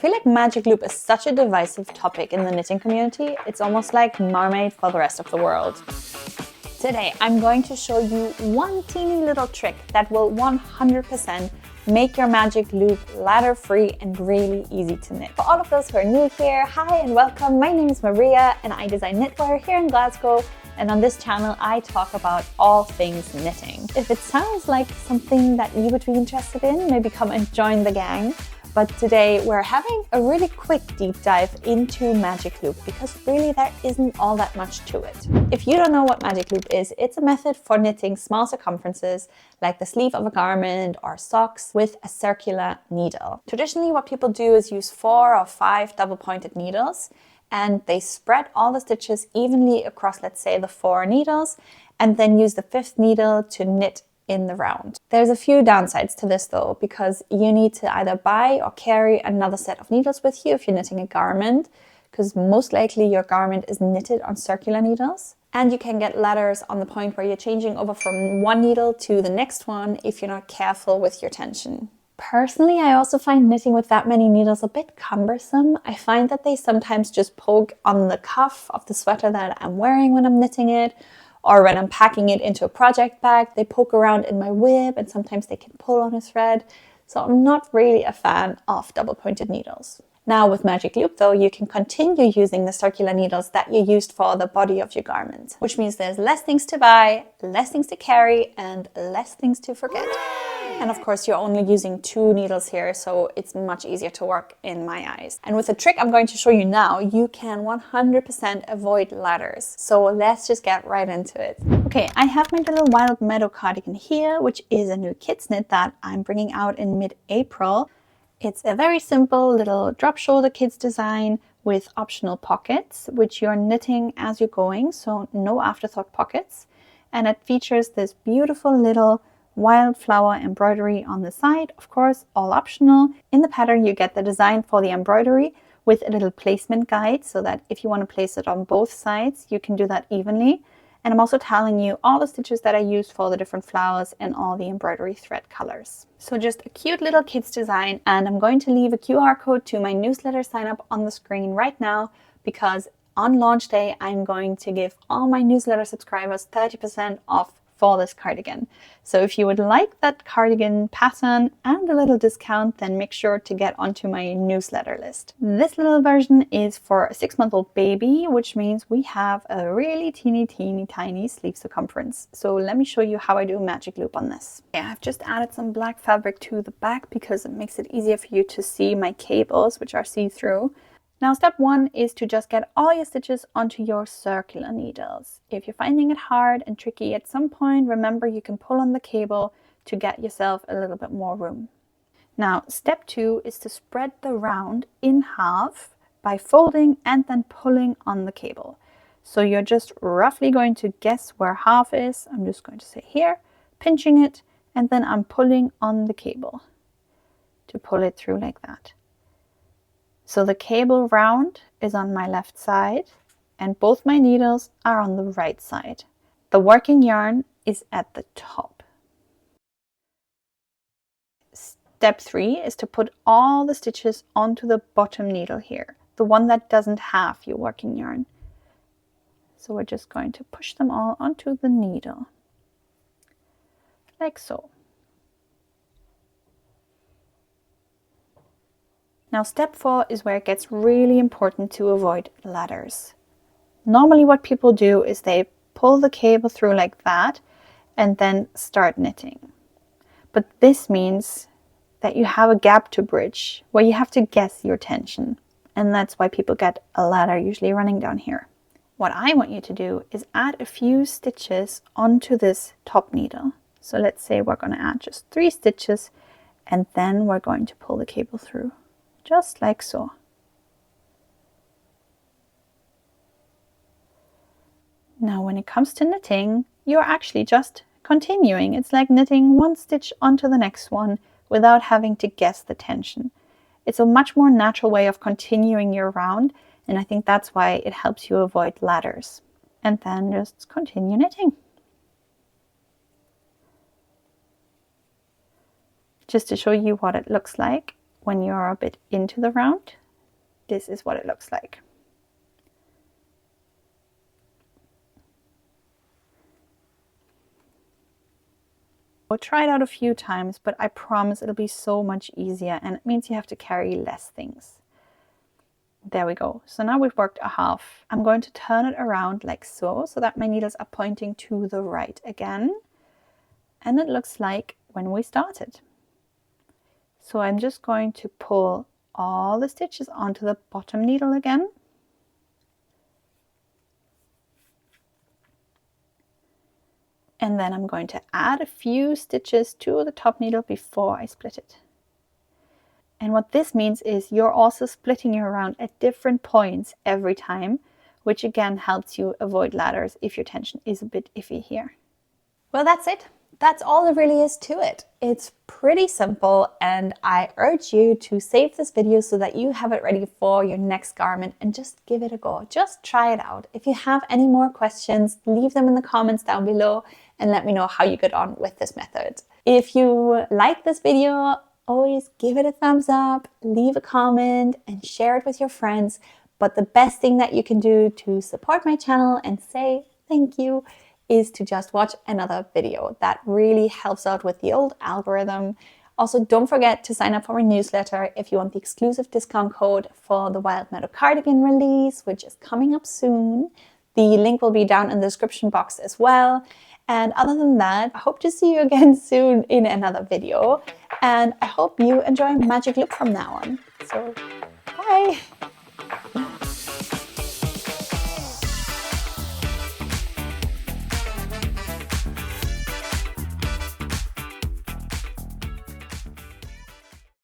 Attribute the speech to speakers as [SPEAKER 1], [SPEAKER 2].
[SPEAKER 1] feel like magic loop is such a divisive topic in the knitting community. It's almost like Marmite for the rest of the world. Today, I'm going to show you one teeny little trick that will 100% make your magic loop ladder-free and really easy to knit. For all of those who are new here, hi and welcome. My name is Maria and I design knitwear here in Glasgow. And on this channel, I talk about all things knitting. If it sounds like something that you would be interested in, maybe come and join the gang. But today we're having a really quick deep dive into magic loop because really there isn't all that much to it. If you don't know what magic loop is, it's a method for knitting small circumferences like the sleeve of a garment or socks with a circular needle. Traditionally, what people do is use 4 or 5 double-pointed needles, and they spread all the stitches evenly across, let's say, the 4 needles, and then use the 5th needle to knit in the round. There's a few downsides to this though, because you need to either buy or carry another set of needles with you if you're knitting a garment, because most likely your garment is knitted on circular needles. And you can get ladders on the point where you're changing over from one needle to the next one if you're not careful with your tension. Personally, I also find knitting with that many needles a bit cumbersome. I find that they sometimes just poke on the cuff of the sweater that I'm wearing when I'm knitting it, or when I'm packing it into a project bag, they poke around in my whip and sometimes they can pull on a thread. So I'm not really a fan of double-pointed needles. Now with Magic Loop though, you can continue using the circular needles that you used for the body of your garment, which means there's less things to buy, less things to carry, and less things to forget. And of course, you're only using 2 needles here, so it's much easier to work in my eyes. And with the trick I'm going to show you now, you can 100% avoid ladders. So let's just get right into it. Okay, I have my little Wild Meadow cardigan here, which is a new kids knit that I'm bringing out in mid-April. It's a very simple little drop shoulder kids design with optional pockets, which you're knitting as you're going, so no afterthought pockets. And it features this beautiful little wildflower embroidery on the side, of course, all optional. In the pattern, you get the design for the embroidery with a little placement guide so that if you want to place it on both sides, you can do that evenly. And I'm also telling you all the stitches that I used for the different flowers and all the embroidery thread colors. So just a cute little kids design, and I'm going to leave a QR code to my newsletter sign up on the screen right now because on launch day, I'm going to give all my newsletter subscribers 30% off for this cardigan. So if you would like that cardigan pattern and a little discount, then make sure to get onto my newsletter list. This little version is for a 6-month-old baby, which means we have a really teeny tiny sleeve circumference. So let me show you how I do magic loop on this. Yeah, I've just added some black fabric to the back because it makes it easier for you to see my cables, which are see-through. Now, step 1 is to just get all your stitches onto your circular needles. If you're finding it hard and tricky at some point, remember you can pull on the cable to get yourself a little bit more room. Now, step 2 is to spread the round in half by folding and then pulling on the cable. So you're just roughly going to guess where half is. I'm just going to say here, pinching it, and then I'm pulling on the cable to pull it through like that. So the cable round is on my left side and both my needles are on the right side. The working yarn is at the top. Step 3 is to put all the stitches onto the bottom needle here, the one that doesn't have your working yarn. So we're just going to push them all onto the needle, like so. Now step 4 is where it gets really important to avoid ladders. Normally what people do is they pull the cable through like that and then start knitting. But this means that you have a gap to bridge where you have to guess your tension. And that's why people get a ladder usually running down here. What I want you to do is add a few stitches onto this top needle. So let's say we're going to add just 3 stitches and then we're going to pull the cable through. Just like so. Now when it comes to knitting, you're actually just continuing. It's like knitting 1 stitch onto the next one without having to guess the tension. It's a much more natural way of continuing your round, and I think that's why it helps you avoid ladders. And then just continue knitting. Just to show you what it looks like, when you're a bit into the round, this is what it looks like. I'll try it out a few times, but I promise it'll be so much easier, and it means you have to carry less things. There we go. So now we've worked a half. I'm going to turn it around like so that my needles are pointing to the right again. And it looks like when we started. So I'm just going to pull all the stitches onto the bottom needle again. And then I'm going to add a few stitches to the top needle before I split it. And what this means is you're also splitting your round at different points every time, which again helps you avoid ladders if your tension is a bit iffy here. Well, that's it. That's all there really is to it. It's pretty simple, and I urge you to save this video so that you have it ready for your next garment and just give it a go. Just try it out. If you have any more questions, leave them in the comments down below and let me know how you get on with this method. If you like this video, always give it a thumbs up, leave a comment and share it with your friends. But the best thing that you can do to support my channel and say thank you is to just watch another video. That really helps out with the old algorithm. Also, don't forget to sign up for my newsletter if you want the exclusive discount code for the Wild Meadow cardigan release, which is coming up soon. The link will be down in the description box as well. And other than that, I hope to see you again soon in another video. And I hope you enjoy Magic Loop from now on. So, bye!